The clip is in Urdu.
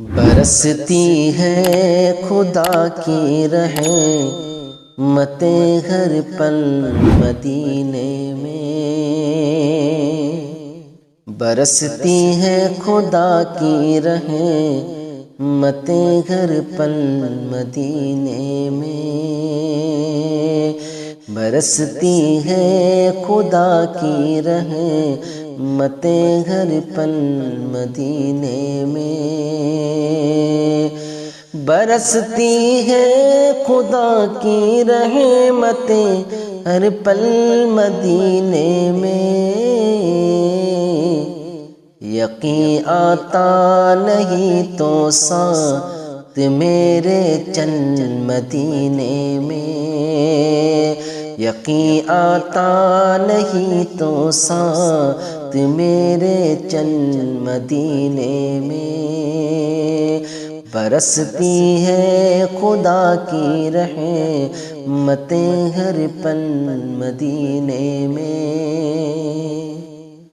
برستی ہے خدا کی رحمتیں ہر پل مدینے میں، برستی ہے خدا کی رحمتیں ہر پل مدینے میں، برستی ہے خدا کی رحمتیں ہر پل مدینے میں، برستی ہے خدا کی رحمتیں ہر پل مدینے میں، یقین آتا نہیں تو ساتھ میرے چل مدینے میں، یقین آتا نہیں تو ساتھ میرے چل مدینے میں، برستی ہے خدا کی رحمتیں ہر پل مدینے میں۔